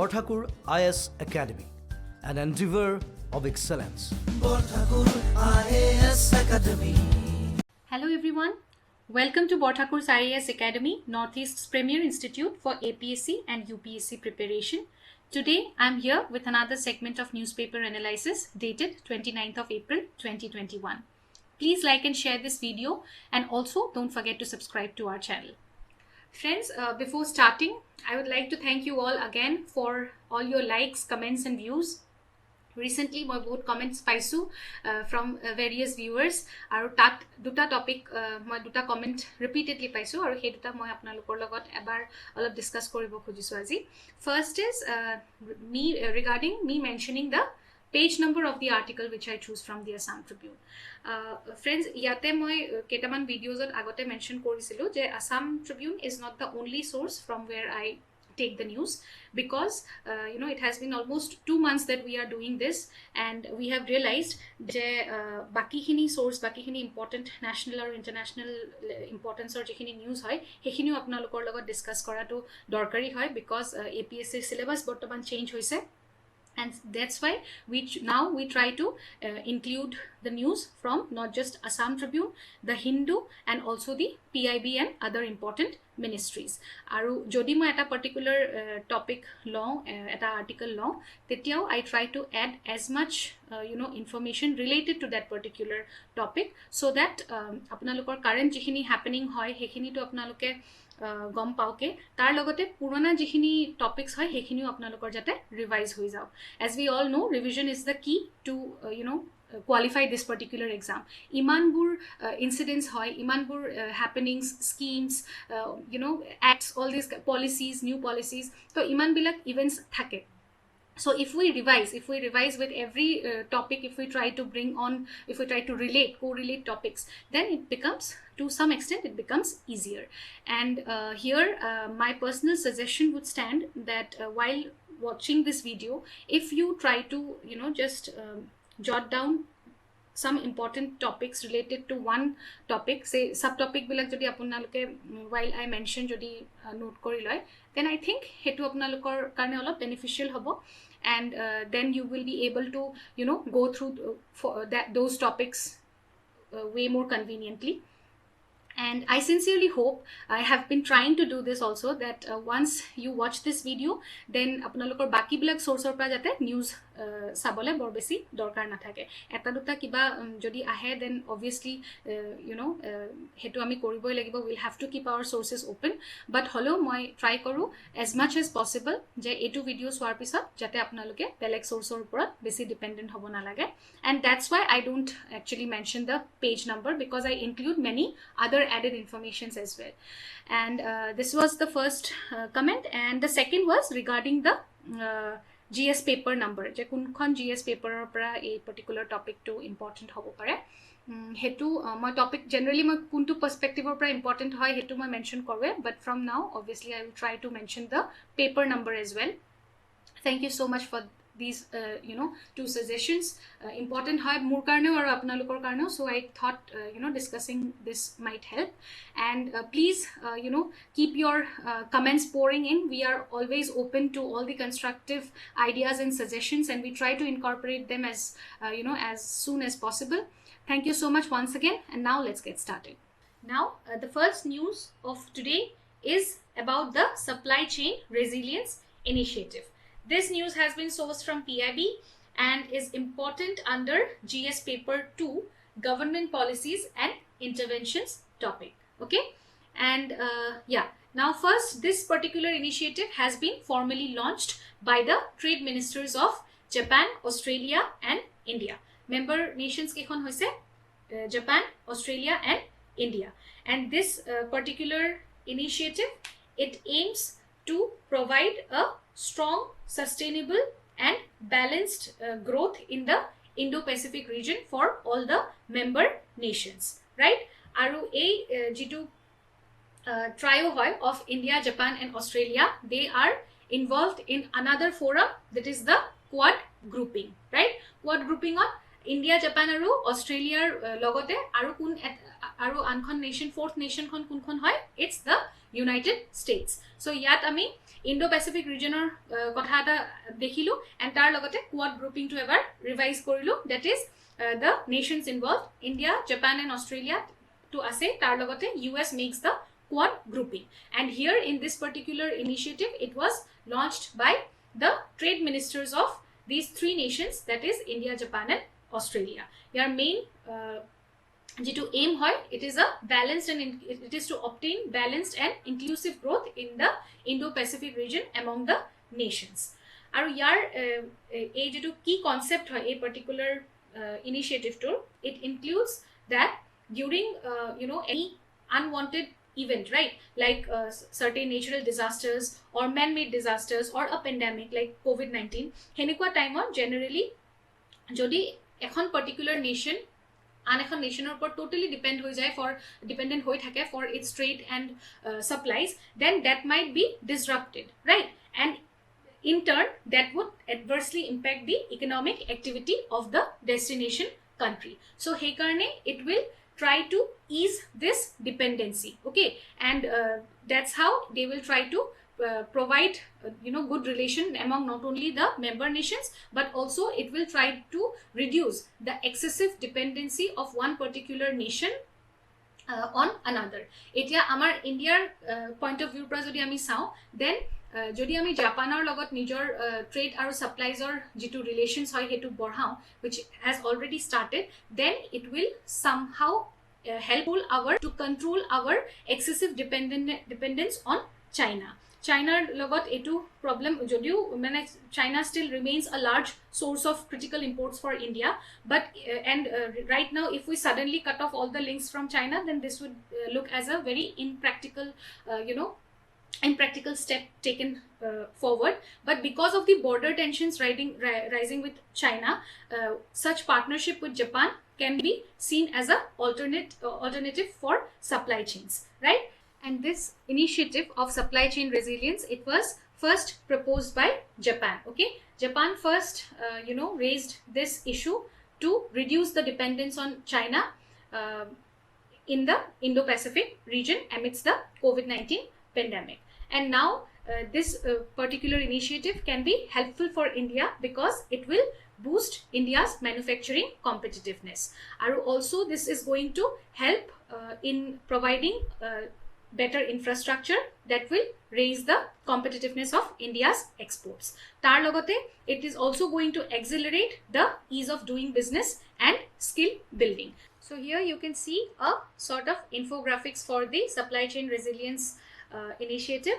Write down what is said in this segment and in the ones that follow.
Borthakur IAS Academy, an endeavor of excellence. Borthakur IAS Academy. Hello everyone, welcome to Borthakur's IAS Academy, Northeast's premier institute for APSC and UPSC preparation. Today I am here with another segment of newspaper analysis dated 29th of April 2021. Please like and share this video, and also don't forget to subscribe to our channel. Friends, before starting, I would like to thank you all again for all your likes, comments and views. Recently মই বহুত comments পাইছো from various viewers আৰু তাত দুটা topic মই দুটা comment repeatedly পাইছো আৰু সেই দুটা মই আপোনালোকৰ লগত এবাৰ অলপ ডিসকাস কৰিব খুজিছো আজি. First is regarding me mentioning the page number of the article which I choose from the Assam Tribune. Friends, ইয়াতে মই কেটামান ভিডিওজত আগতে মেনশন কৰিছিলো যে Assam Tribune is not the only source from where I take the news, because it has been almost 2 months that we are doing this, and we have realized je baki khini source, baki khini important national or international importance or jekhini news hoy hekhiniu apnalokor logot discuss kora to dorkari hoy, because APSC syllabus bortoman change hoise. And that's why we try to include the news from not just Assam Tribune, the Hindu, and also the PIB and other important ministries. Aru jodi moi eta particular topic long eta article long, tetiao I try to add as much information related to that particular topic, so that apnalokor current jikhini happening hoy hekhini to apnaloke গম পাওকে তাৰ লগতে পুৰণা যিখিনি topics হয় হেখিনিও আপোনালোকৰ যাতে revise হৈ যাও. As we all know, revision is the key to qualify this particular exam. Imanbur incidents hoy, Imanbur happenings, schemes, acts, all these policies, new policies, so iman bilak events thake. So if we revise with every topic, if we try to correlate topics, then it becomes, to some extent, it becomes easier. And here my personal suggestion would stand that while watching this video, if you try to just jot down some important topics related to one topic, say subtopic bilak jodi apunaloke while I mention jodi note kori loy, then I think hetu apnalokor karone olop beneficial hobo, and then you will be able to go through those topics way more conveniently. And I sincerely hope, I have been trying to do this also, that once you watch this video, then apnalokor baki bilak source or pra jate news sabole bor besi dorkar na thake. Eta duta kiba jodi ahe, then obviously hetu ami koriboi lagibo, we'll have to keep our sources open, but holo moi try koru as much as possible je etu video swar pisot jate apnaloke beleg source or upor besi dependent hobo na lage. And that's why I don't actually mention the page number, because I include many other added informations as well. And this was the first comment, and the second was regarding the GS paper number, je kunkhon GS paper pra a particular topic to important hobo pare. Hetu my topic generally my kuntu perspective or pra important hoy hetu my mention korwe, but from now obviously I will try to mention the paper number as well. Thank you so much for these two suggestions. Important hoy mur karne aru apnalokor karne, so I thought discussing this might help. And please keep your comments pouring in. We are always open to all the constructive ideas and suggestions, and we try to incorporate them as as soon as possible. Thank you so much once again, and now let's get started. Now the first news of today is about the supply chain resilience initiative. This news has been sourced from PIB and is important under GS paper 2, government policies and interventions topic. Okay, and now first, this particular initiative has been formally launched by the trade ministers of Japan, Australia and India. Member nations kekhon hoise Japan, Australia and India. And this particular initiative, it aims to provide a strong, sustainable and balanced growth in the Indo-Pacific region for all the member nations, right? Aru jitu trio hoy of India, Japan and Australia, they are involved in another forum, that is the Quad grouping, right? Quad grouping on India, Japan aru Australia logote aru aru ankhon nation fourth nation khon kunkhon hoy, it's the United States. So yat ami Indo-Pacific region kotha eta dekhilu and tar logote quad grouping to ever revise korilu, that is the nations involved India, Japan and Australia to ase, tar logote US makes the quad grouping. And here in this particular initiative, it was launched by the trade ministers of these three nations, that is India, Japan and Australia. Your main to aim hoy, it is a balanced and it is to obtain balanced and inclusive growth in the Indo-Pacific region among the nations. Aru yar a to key concept hoy a particular initiative tour, it includes that during any unwanted event, right, like certain natural disasters or man-made disasters or a pandemic like COVID-19, henekwa time on generally jodi ekhon particular nation an ekhon nationer upor totally dependent hoi thake for its trade and supplies, then that might be disrupted, right, and in turn that would adversely impact the economic activity of the destination country. So he karne it will try to ease this dependency, okay, and that's how they will try to provide good relation among not only the member nations, but also it will try to reduce the excessive dependency of one particular nation on another. Etia amar India's point of view pra jodi ami sao, then jodi ami Japaner logot nijor trade aru supplies or jitu relations hoy hetu borhao, which has already started, then it will somehow helpful our to control our excessive dependence on China. China logot etu problem jodio mane China still remains a large source of critical imports for India, but right now if we suddenly cut off all the links from China, then this would look as a very impractical step taken forward. But because of the border tensions rising with China, such partnership with Japan can be seen as a alternative for supply chains, right? And this initiative of supply chain resilience, it was first proposed by Japan, okay. Japan first raised this issue to reduce the dependence on China in the Indo-Pacific region amidst the COVID-19 pandemic. And now this particular initiative can be helpful for India because it will boost India's manufacturing competitiveness. Also this is going to help in providing better infrastructure that will raise the competitiveness of India's exports. Tar logote it is also going to accelerate the ease of doing business and skill building. So here you can see a sort of infographics for the supply chain resilience initiative.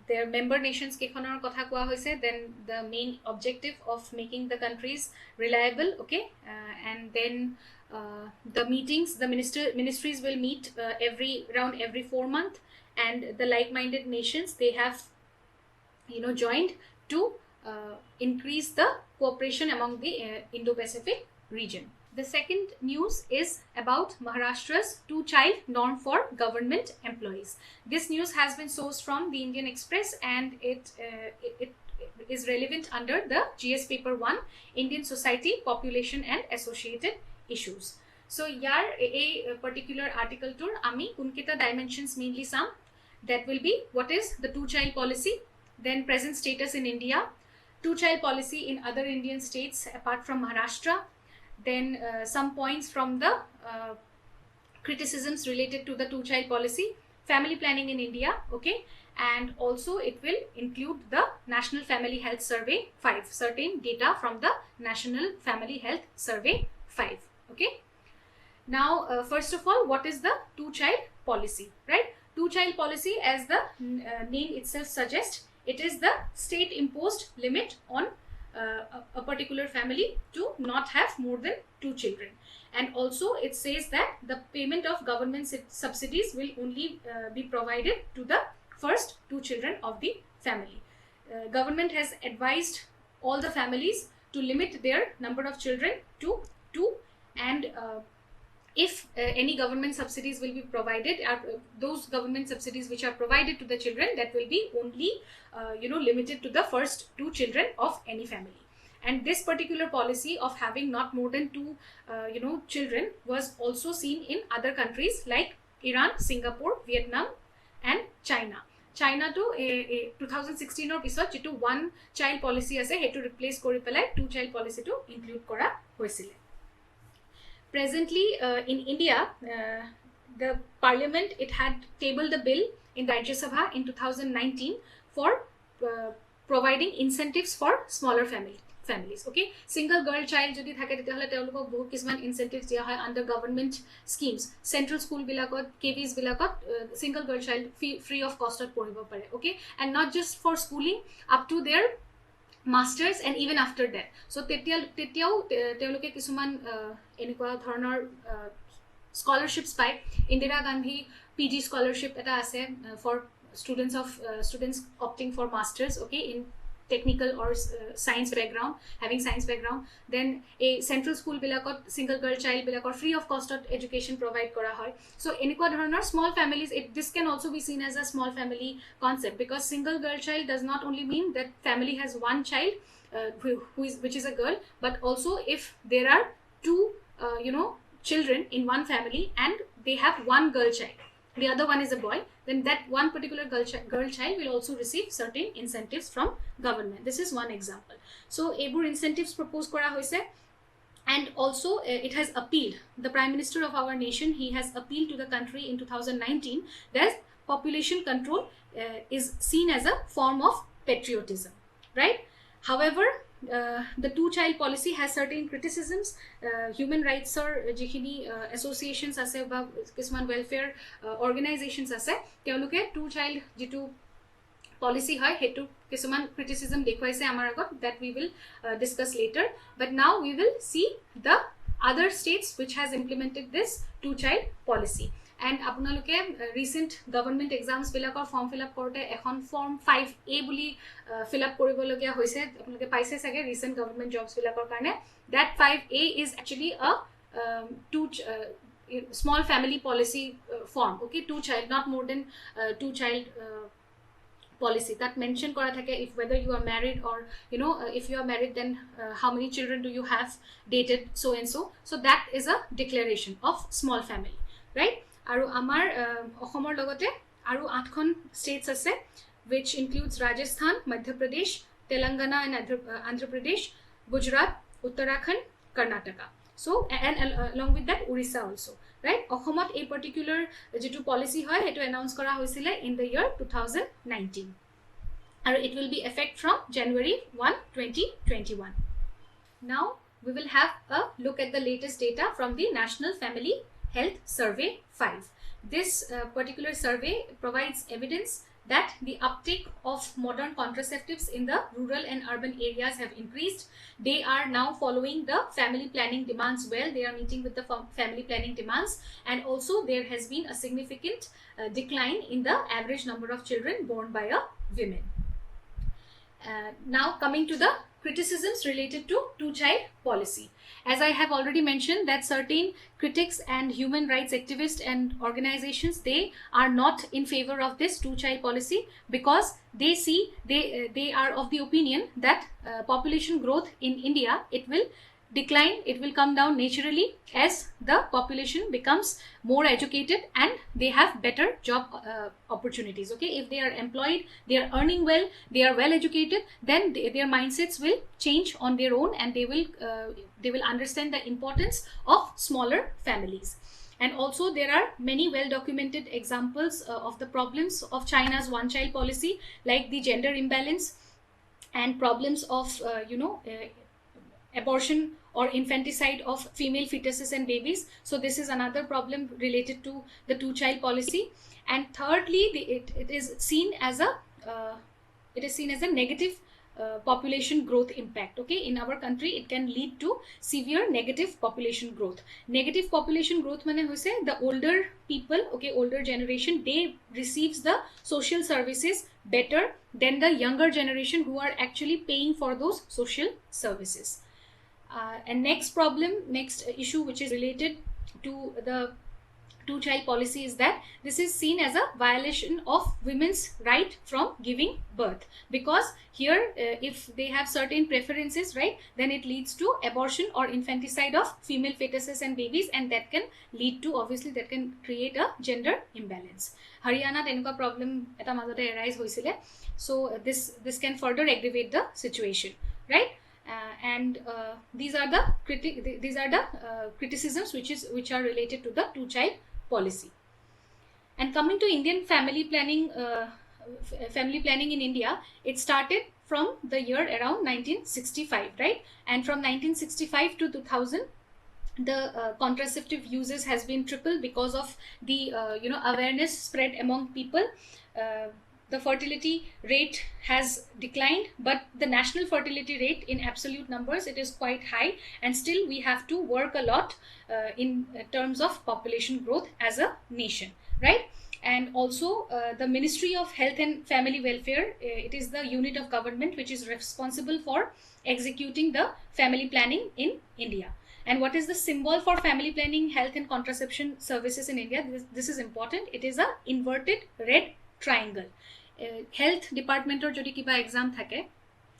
Their member nations kekhonor kotha koa hoise, then the main objective of making the countries reliable, okay, and then the meetings, the ministries will meet every 4 months, and the like-minded nations, they have joined to increase the cooperation among the Indo-Pacific region. The second news is about Maharashtra's two-child norm for government employees. This news has been sourced from the Indian Express, and it is relevant under the GS paper 1, Indian Society, Population and Associated Issues. So yar a particular article tour ami unkita dimensions mainly some, that will be what is the two-child policy, then present status in India, two-child policy in other Indian states apart from Maharashtra, then some points from the criticisms related to the two-child policy, family planning in India, okay, and also it will include the National Family Health Survey 5, certain data from the National Family Health Survey 5, okay. Now first of all, what is the two-child policy, right? Two-child policy, as the name itself suggests, it is the state imposed limit on a particular family to not have more than 2 children, and also it says that the payment of government subsidies will only be provided to the first 2 children of the family. Government has advised all the families to limit their number of children to 2, and if any government subsidies will be provided, those government subsidies which are provided to the children, that will be only limited to the first 2 children of any family. And this particular policy of having not more than two children was also seen in other countries like Iran, Singapore, Vietnam and China. China to 2016 or pisot jitu one child policy ase hetu replace kori pelai two child policy to include kora hoisile. Presently in India, the parliament, it had tabled the bill in the Rajya Sabha in 2019 for providing incentives for smaller families. Okay, single girl child jodi thake tetihole teolokok bahut kisman incentives dia hoy under government schemes. Central school bilakot, KVs bilakot single girl child free of cost ot poribo pare. Okay, and not just for schooling, up to their masters and even after that. So tetiao teoloke kisuman enikwa dhoroner scholarships pai. Indira Gandhi PG scholarship eta ase for students opting for masters, okay, in technical or science background, having science background. Then a central school bilakot single girl child bilakot free of cost of education provide kora hoy. So enikwa dhoroner small families, this can also be seen as a small family concept, because single girl child does not only mean that family has one child which is a girl, but also if there are two children in one family and they have one girl child, the other one is a boy, then that one particular girl child will also receive certain incentives from government. This is one example. So ebur incentives proposed kora hoise, and also it has appealed, the Prime Minister of our nation, he has appealed to the country in 2019 that population control is seen as a form of patriotism, right? However, the two child policy has certain criticisms. Human rights or jikhini associations ase ba kisman welfare organizations ase, teoloke two child jitu policy hoy hetu kisuman criticism dekhuaise amar agot, that we will discuss later. But now we will see the other states which has implemented this two child policy. And আপোনালোকে recent government exams bilakor form fill up korte ekhon form 5A buli fill up koribo logia hoise, আপোনালোকে paise sage recent government jobs bilakor karone. That 5A is actually a small family policy form, okay, two child, not more than two child policy that mention kora thake if whether you are married or if you are married, then how many children do you have dated, so and so. So that is a declaration of small family, right? Aru amar Assam logote aru 8খন states ase, which includes Rajasthan, Madhya Pradesh, Telangana and Andhra Pradesh, Gujarat, Uttarakhand, Karnataka. So and along with that Orissa also, right? Assamot a particular jitu policy hoy hetu announce kora hoisile in the year 2019, and it will be effect from January 1, 2021. Now we will have a look at the latest data from the National Family Health Survey 5. This particular survey provides evidence that the uptake of modern contraceptives in the rural and urban areas have increased. They are now following the family planning demands well. They are meeting with the family planning demands, and also there has been a significant decline in the average number of children born by a woman. Now coming to the criticisms related to two-child policy. As I have already mentioned, that certain critics and human rights activists and organizations, they are not in favor of this two-child policy, because they see they are of the opinion that population growth in India, it will decline, it will come down naturally as the population becomes more educated and they have better job opportunities. Okay, if they are employed, they are earning well, they are well educated, then their mindsets will change on their own, and they will understand the importance of smaller families. And also there are many well documented examples of the problems of China's one child policy, like the gender imbalance and problems of abortion or infanticide of female fetuses and babies. So this is another problem related to the two child policy. And thirdly, it is seen as a negative population growth impact. Okay, in our country it can lead to severe negative population growth. Negative population growth mane hoise the older people, okay, older generation, they receives the social services better than the younger generation who are actually paying for those social services. And next issue which is related to the two-child policy is that this is seen as a violation of women's right from giving birth, because here if they have certain preferences, right, then it leads to abortion or infanticide of female fetuses and babies, and that can lead to, obviously that can create a gender imbalance. Haryana enuka problem eta majote arise hoisile, so this can further aggravate the situation, right? These are the criticisms which are related to the two-child policy. And coming to Indian family planning in India, it started from the year around 1965, right? And from 1965 to 2000, the contraceptive uses has been tripled because of the awareness spread among people. The fertility rate has declined, but the national fertility rate in absolute numbers, it is quite high, and still we have to work a lot in terms of population growth as a nation, right? And also the Ministry of Health and Family Welfare, it is the unit of government which is responsible for executing the family planning in India. And what is the symbol for family planning, health and contraception services in India? This is important. It is a inverted red triangle. Health department or jodi kiba exam thake,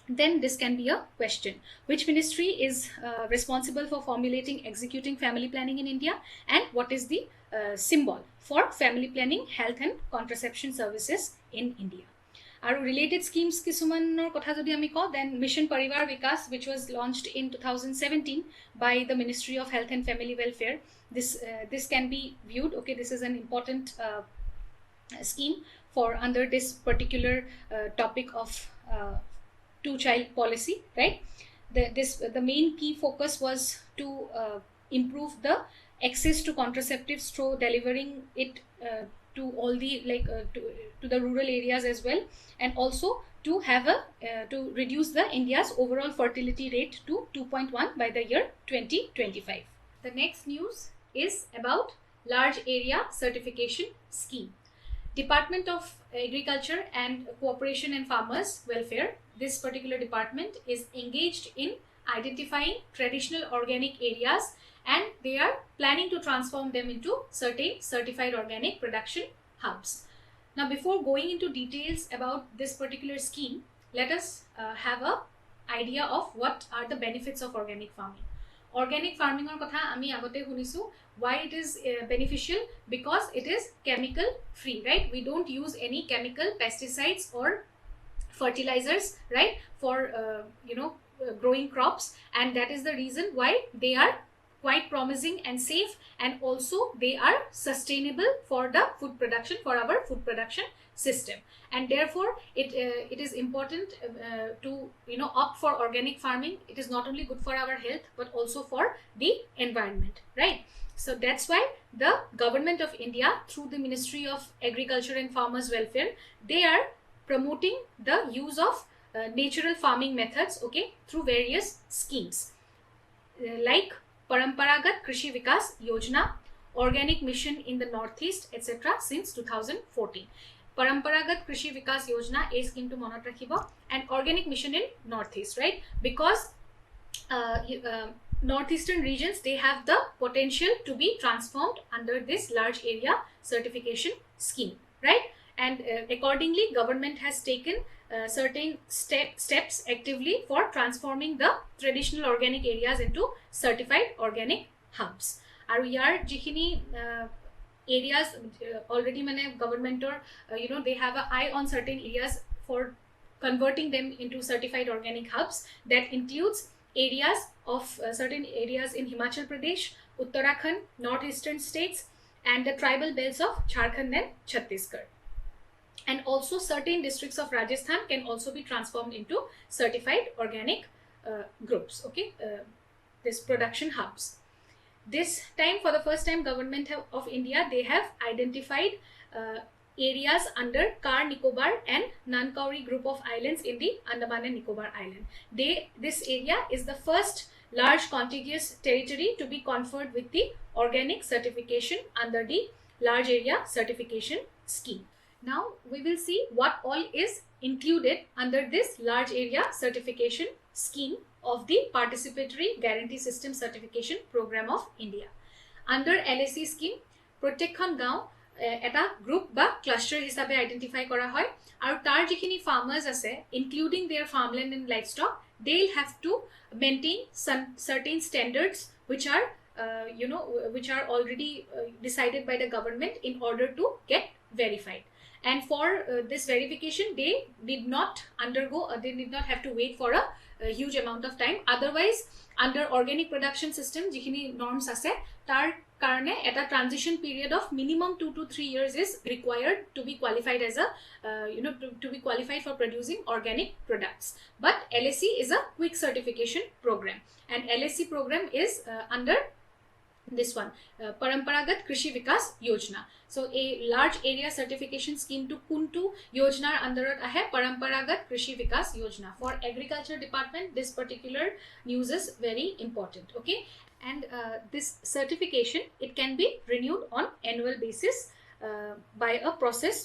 then this can be a question. Which ministry is responsible for formulating, executing family planning in India, and what is the symbol for family planning, health and contraception services in India? Aru related schemes kisumanor kotha jodi ami ko, then Mission Parivar Vikas, which was launched in 2017 by the Ministry of Health and Family Welfare. This can be viewed, okay, this is an important scheme for under this particular topic of two-child policy, right? The main key focus was to improve the access to contraceptives through delivering it to all the to the rural areas as well, and also to have to reduce the India's overall fertility rate to 2.1 by the year 2025. The next news is about large area certification scheme. Department of Agriculture and Cooperation and Farmers Welfare, this particular department is engaged in identifying traditional organic areas, and they are planning to transform them into certain certified organic production hubs. Now, before going into details about this particular scheme, let us have an idea of what are the benefits of organic farming. Organic farming or kotha ami agote hunisu, why it is beneficial? Because it is chemical free, right? We don't use any chemical pesticides or fertilizers, right, for growing crops, and that is the reason why they are quite promising and safe, and also they are sustainable for the food production, for our food production system. And therefore it is important to opt for organic farming. It is not only good for our health but also for the environment, right? So that's why the government of India, through the Ministry of Agriculture and Farmers Welfare, they are promoting the use of natural farming methods, okay, through various schemes like Paramparagat Krishi Vikas Yojana, Organic Mission in the Northeast, etc. since 2014. Paramparagat Krishi Vikas Yojana, a scheme to monot rakhibo, and Organic Mission in Northeast, right? Because northeastern regions, they have the potential to be transformed under this large area certification scheme, right? And accordingly, government has taken certain steps actively for transforming the traditional organic areas into certified organic hubs. Aru yar jikhini areas already mane government or they have an eye on certain areas for converting them into certified organic hubs. That includes areas of certain areas in Himachal Pradesh, Uttarakhand, northeastern states, and the tribal belts of Jharkhand and Chhattisgarh. And also certain districts of Rajasthan can also be transformed into certified organic groups, okay, this production hubs. This time, for the first time, government of India, they have identified areas under Car Nicobar and Nankauri group of islands in the Andaman and Nicobar Island. This area is the first large contiguous territory to be conferred with the organic certification under the large area certification scheme. Now we will see what all is included under this large area certification scheme of the Participatory Guarantee System Certification Program of India. Under LAC scheme, প্ৰত্যেকখন গাঁও এটা group বা cluster হিচাপে identify কৰা হয় আৰু তাৰ যিখিনি ফাৰ্মাৰ্ছ আছে including their farmland and livestock they will have to maintain some certain standards which are which are already decided by the government in order to get verified. And for this verification they did not have to wait for a huge amount of time. Otherwise under organic production system jikhini norms ase tar karone eta transition period of minimum 2 to 3 years is required to be qualified as a to be qualified for producing organic products. But LAC is a quick certification program, and LAC program is under this one, Paramparagat Krishi Vikas Yojana. So a large area certification scheme to kuntu yojnar underot ahe Paramparagat Krishi Vikas Yojana. For agriculture department this particular news is very important. Okay, and this certification, it can be renewed on annual basis by a process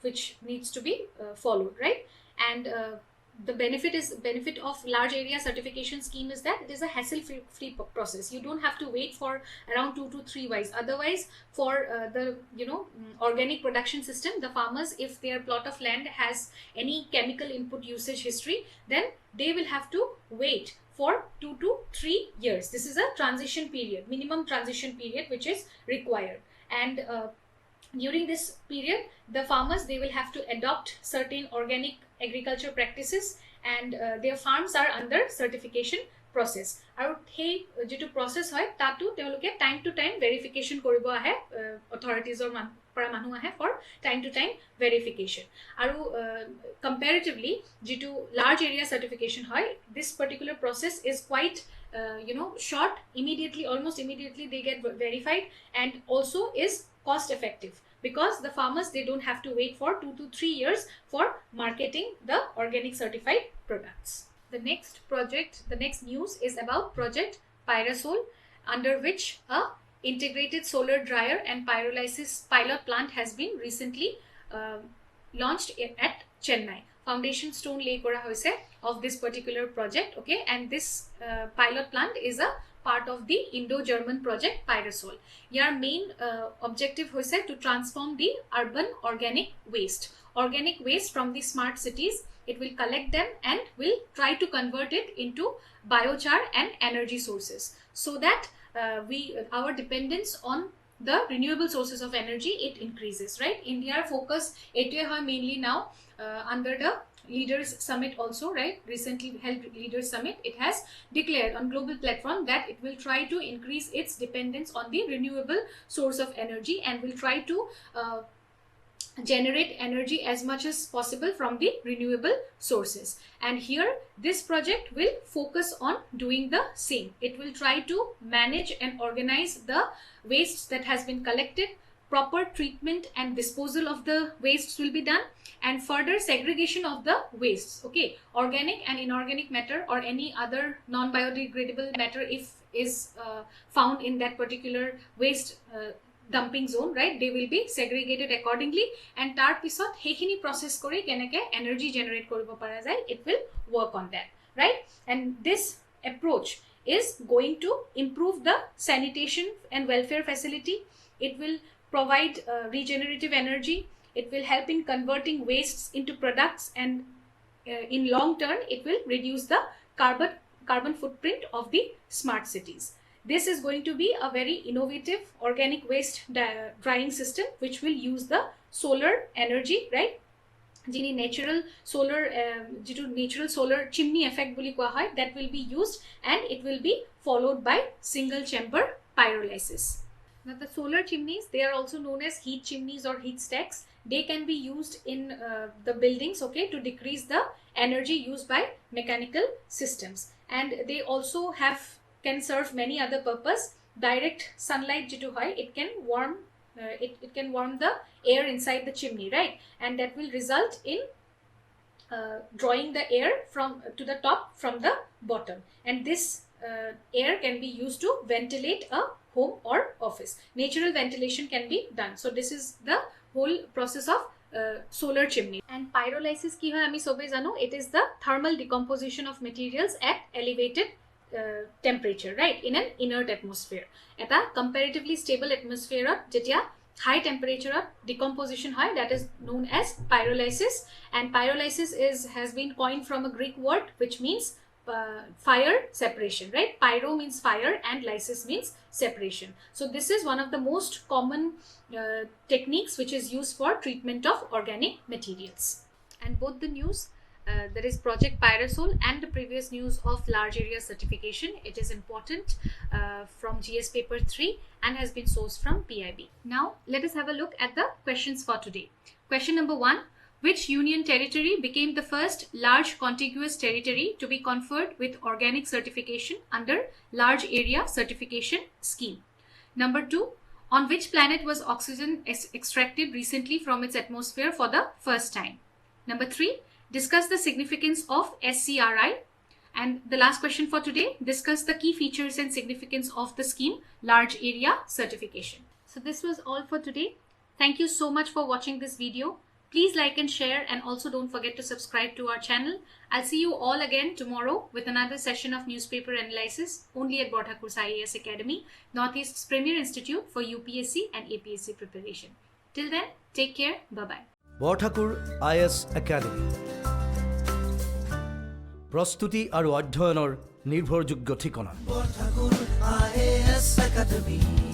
which needs to be followed, right? And the benefit of large area certification scheme is that it is a hassle-free process. You don't have to wait for around 2 to 3 years. Otherwise, for the organic production system, the farmers, if their plot of land has any chemical input usage history, then they will have to wait for 2 to 3 years. This is a transition period, minimum transition period, which is required. And during this period, the farmers, they will have to adopt certain organic agriculture practices, and their farms are under certification process. Aru hei jitu process hoy tatu teoloke time to time verification koribo ahe authorities or para manu ahe for time to time verification. Aru comparatively jitu large area certification hoy, this particular process is quite short. Almost immediately they get verified, and also is cost effective, because the farmers, they don't have to wait for 2 to 3 years for marketing the organic certified products. The next news is about project Pyrosol, under which a integrated solar dryer and pyrolysis pilot plant has been recently launched at Chennai. Foundation stone lay kora hoise of this particular project. Okay, and this pilot plant is a part of the Indo-German project Pyrosol. Your main objective hoise to transform the urban organic waste from the smart cities. It will collect them and will try to convert it into biochar and energy sources, so that our dependence on the renewable sources of energy, it increases, right? India focus etue hoy mainly now under the Leaders Summit also, right? Recently held Leaders Summit, it has declared on global platform that it will try to increase its dependence on the renewable source of energy, and will try to generate energy as much as possible from the renewable sources. And here this project will focus on doing the same. It will try to manage and organize the wastes that has been collected. Proper treatment and disposal of the wastes will be done, and further segregation of the wastes. Okay, organic and inorganic matter or any other non-biodegradable matter, if is found in that particular waste dumping zone, right, they will be segregated accordingly, and tar pisot hekhini process kore keneke energy generate koribo para jay, it will work on that, right? And this approach is going to improve the sanitation and welfare facility. It will provide regenerative energy. It will help in converting wastes into products, and in long term it will reduce the carbon footprint of the smart cities. This is going to be a very innovative organic waste drying system, which will use the solar energy, right? Jini natural solar chimney effect boli koa hoy, that will be used, and it will be followed by single chamber pyrolysis. Now the solar chimneys, they are also known as heat chimneys or heat stacks. They can be used in the buildings, okay, to decrease the energy used by mechanical systems, and they also can serve many other purpose. Direct sunlight jitu hoy, it can warm the air inside the chimney, right? And that will result in drawing the air to the top from the bottom, and this air can be used to ventilate a home or office. Natural ventilation can be done. So this is the whole process of solar chimney. And pyrolysis ki hoy ami sobe jano, it is the thermal decomposition of materials at elevated temperature, right, in an inert atmosphere. Eta comparatively stable atmosphere jetia high temperature decomposition hoy, that is known as pyrolysis. And pyrolysis has been coined from a Greek word which means fire separation, right? Pyro means fire and lysis means separation. So this is one of the most common techniques which is used for treatment of organic materials. And both the news, there is Project Pyrosol and the previous news of large area certification, it is important from GS paper 3 and has been sourced from PIB. Now let us have a look at the questions for today. Question number 1. Which union territory became the first large contiguous territory to be conferred with organic certification under Large Area Certification Scheme? Number 2. On which planet was oxygen extracted recently from its atmosphere for the first time? Number 3. Discuss the significance of SCRI. And the last question for today, discuss the key features and significance of the scheme Large Area Certification. So this was all for today. Thank you so much for watching this video. Please like and share, and also don't forget to subscribe to our channel. I'll see you all again tomorrow with another session of newspaper analysis only at Borthakur's IAS Academy, Northeast's premier institute for UPSC and APSC preparation. Till then, take care. Bye-bye. Borthakur IS academy প্ৰস্তুতি আৰু অধ্যয়নৰ নিৰ্ভৰযোগ্য ঠিকনা Borthakur IAS Academy.